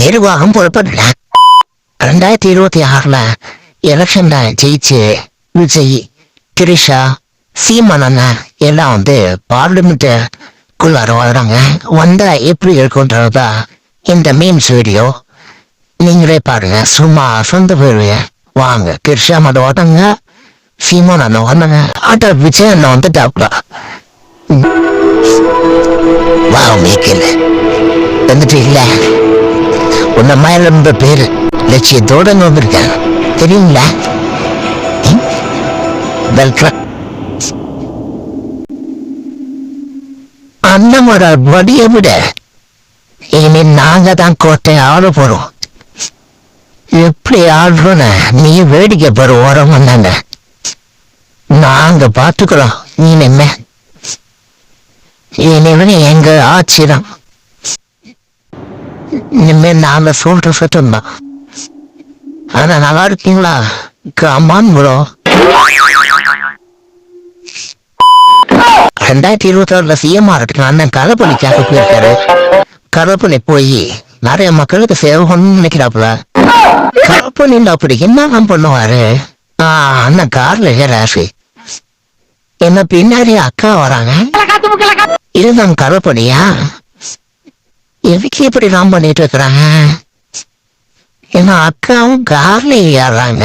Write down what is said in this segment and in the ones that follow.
நிர்வாகம் பொறுப்படல. 2026 எலெக்ஷன்ல ஜெயிச்சு விஜய், திரிஷா, சீமானண்ணா எல்லாம் பார்லிமெண்ட்டுக்குள்ளார வர்றாங்க. வந்தா எப்படி இருக்குன்றதா இந்த மீம்ஸ் வீடியோ. நீங்களே பாருங்க, சும்மா சொந்த போயிருவீங்க. வாங்க, திரிஷா மத ஓட்டங்க, சீமான் அண்ணன் வந்தாங்க, ஆட்டோ விஜய் அண்ணன் வந்துட்டாப்ல. வா மேக்கல வந்துட்டு இல்ல, உன்ன மாதிரி ரொம்ப பேரு லட்சியத்தோட வந்திருக்காங்க தெரியுங்களா? வெல்கம். அண்ணனோட வடியை விட இனி நாங்க தான் கோட்டை ஆட போறோம். எப்படி ஆடுறோன்னு நீ வேடிக்கை போற ஓரம் வந்தாங்க, நாங்க பாத்துக்கிறோம். இனிமே எங்க ஆட்சிதான். இனிமே நாங்க சொல்ற சத்தம் தான். ஆனா நல்லா இருக்கீங்களா? Come on bro. 2026 சிஎம் ஆகிறதுக்கு அண்ணன் கருப்பணிக்காக போயிருக்காரு. கருப்பணி போய் நிறைய மக்களுக்கு சேவை பண்ணணும்னு நினைக்கிறாப்புல. கருப்பணில அப்படி என்ன பண்ணுவாரு? அண்ணன் கார்ல ஏறாரு, என்ன பின்னாடி அக்கா வராங்க, இதுதான் கருப்பணியா? எதுக்கு இப்படி நான் பண்ணிட்டு இருக்கிறாங்க? ஏன்னா அக்காவும் கார்ல ஏறாங்க,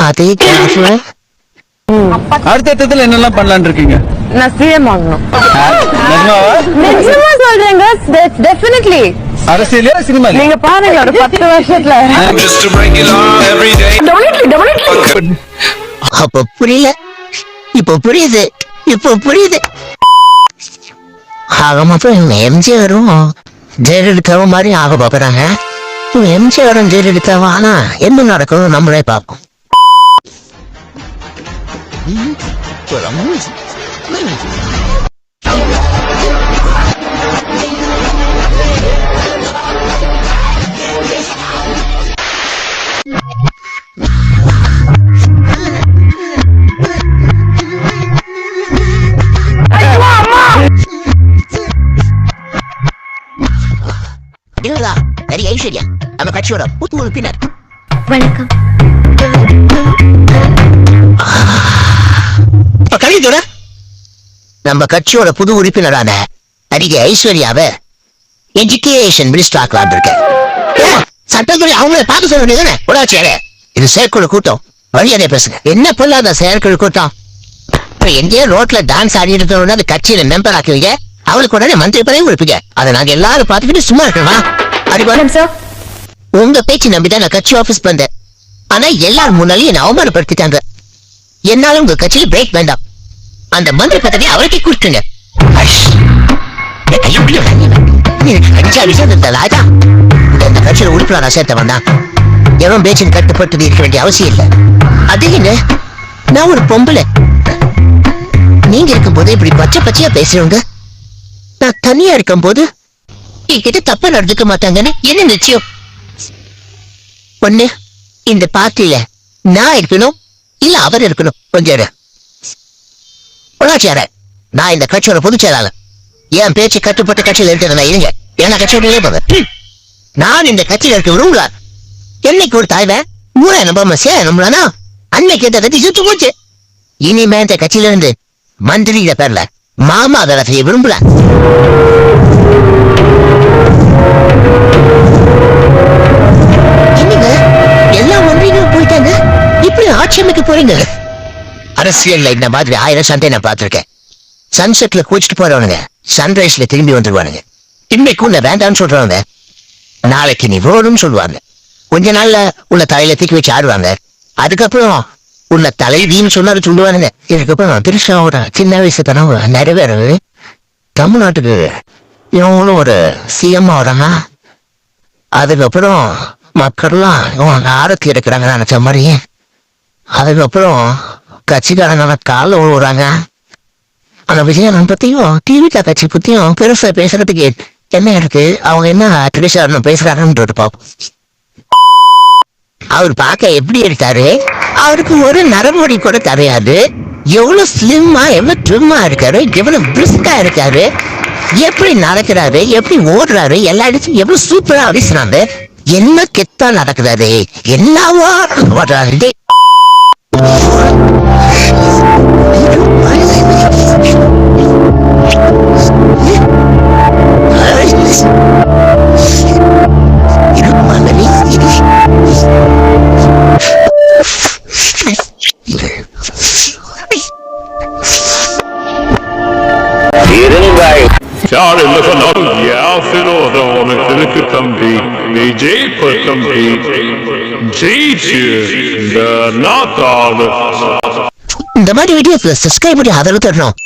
அதே கார்ல. அடுத்த என்னெல்லாம் பண்ணலான்னு இருக்கீங்க? நான் சிஎம் ஆகணும். நிஜமா சொல்றேங்க, டெஃபினெட்லி. அரசியலா சினிமா? நீங்க பாருங்க, ஒரு 10 வருஷத்துல. அப்ப புரியல, இப்ப புரியுது, இப்ப புரியுது. ஆக மொத்தம் எம்ஜிஆரும் ஜெயலலிதாவும் மாதிரி ஆக பாக்குறாங்க. எம்ஜிஆரும் ஜெயலலிதாவும் ஆனா என்ன நடக்கும் நம்மளே பார்ப்போம். ஐஸ்வர்யா நம்ம கட்சியோட புது உறுப்பினர். வணக்கம். நம்ம கட்சியோட புது உறுப்பினரான நடிகை ஐஸ்வர்யாவை எஜுகேஷன் மினிஸ்டர் ஆக்கலான் இருக்கேன். சட்டத்துறை அவங்களே பார்க்க சொல்ல வேண்டியதானே? உடாச்சியாரே, இது செயற்குழு கூட்டம், வழியாதே பேசுங்க. என்ன பொல்லாத செயற்குழு கூட்டம்? எங்கேயோ ரோட்ல டான்ஸ் ஆடிட்டு இருந்தோம்னா அது கட்சியில மெம்பர் ஆக்குவீங்க, அவளுக்கு உடனே மந்திரி பதவி கொடுப்பீங்க. அதை நாங்க எல்லாரும் பார்த்துக்கிட்டு சும்மா இருக்கணுமா? உங்க பேச்சு நம்பிதான் நான் கட்சி ஆபீஸ் வந்தேன். ஆனா எல்லாரும் முன்னாலேயும் என்ன அவமானப்படுத்திட்டாங்க. என்னாலும் உங்க கட்சியில பிரேக் வேண்டாம், அந்த மந்திரி பதவி அவருக்கே கொடுத்துங்க. இந்த கட்சியில உறுப்பினரா சேர்த்த வந்தான் எவன் பேச்சின் கட்டுப்பட்டு இருக்க வேண்டிய அவசியம் இல்லை. அது என்ன, நான் ஒரு பொம்பளை, நீங்க இருக்கும் போது இப்படி பச்சை பச்சையா பேசுறவங்க நான் தனியா இருக்கும் போது என்கிட்ட தப்பா நடந்துக்க மாட்டாங்கன்னு என்ன நிச்சயம்? ஒண்ணு இந்த பார்ட்டியில நான் இருக்கணும், இல்ல அவர் இருக்கணும். கொஞ்சம் உணாச்சியார, நான் இந்த கட்சியோட பொதுச் செயலாளர். என் பேச்சு கட்டுப்பட்ட கட்சியில இருக்கிறதா இருங்க, ஏன்னா கட்சியோட நான் இந்த கட்சியில இருக்க விரும்பல. என்னைக்கு ஒரு தாய்வன் ஊரை நம்பாம சேரணும்னா அன்னைக்கு இந்த கட்சி சுத்து போச்சு. இனிமே இந்த கட்சியில இருந்து மந்திரியில பேர்ல மாமா வேலை செய்ய விரும்பல. எல்லாம் ஒன்றையும் போயிட்டாங்க, இப்படி ஆட்சி அமைக்க போறீங்க. அரசியல்ல இந்த மாதிரி 1000 சண்டை நான் பார்த்திருக்கேன். சன்செட்ல குளிச்சுட்டு போறவனுங்க சன்ரைஸ்ல திரும்பி வந்துருவானுங்க. இன்னைக்கு உன்னை வேண்டாம்னு சொல்றவங்க நாளைக்கு நீ வேணும்னு சொல்லுவாங்க. கொஞ்ச நாள்ல உன்னை தலையில தூக்கி வச்சு ஆடுவாங்க. அதுக்கப்புறம் உன்னை தலைவின்னு சொன்னாரு சொல்லுவானுங்க. இதுக்கப்புறம் திருஷாவோட சின்ன வயசு கனவு நிறைவேறது. தமிழ்நாட்டுக்கு இவங்களும் ஒரு சிஎம் ஆகுறாங்க. அதுக்கப்புறம் மக்கள்லாம் இவங்க ஆரத்தி எடுக்கிறாங்க நினைச்ச மாதிரி. அதுக்கப்புறம் கட்சிக்காரங்க காலில் விழுவுறாங்க. அந்த விஜயன் பத்தியும் டிவிகா கட்சி பத்தியும் பெருசா பேசுறதுக்கு என்ன இருக்கு? அவங்க என்ன திரிஷா பேசுறாங்கன்றது பாப்போம். அவர் பார்க்க எப்படி இருக்காரு? அவருக்கு ஒரு நரமுடி கூட தெரியாது. எவ்வளவு ஸ்லிம்மா எவ்வளவு ட்ரிம்மா இருக்காரு, எவ்வளவு பிரிஸ்கா இருக்காரு, எப்படி நடக்கிறாரு, எப்படி ஓடுறாரு, எல்லா இடத்தையும் எவ்வளவு சூப்பரா அடிச்சுறாங்க. என்ன கெத்தா நடக்குது எல்லாவா டேய். யார் என்ன சொன்னாலும் யாசிரோதம் உனக்கு இருக்கு தம்பி. நீ ஜெயிப்ப தம்பி. ஜெயிச்சு இந்த நாத்தாடு இந்த மாதிரி வீடியோ சப்ஸ்கிரைப் பண்ணி ஆதரவு தரணும்.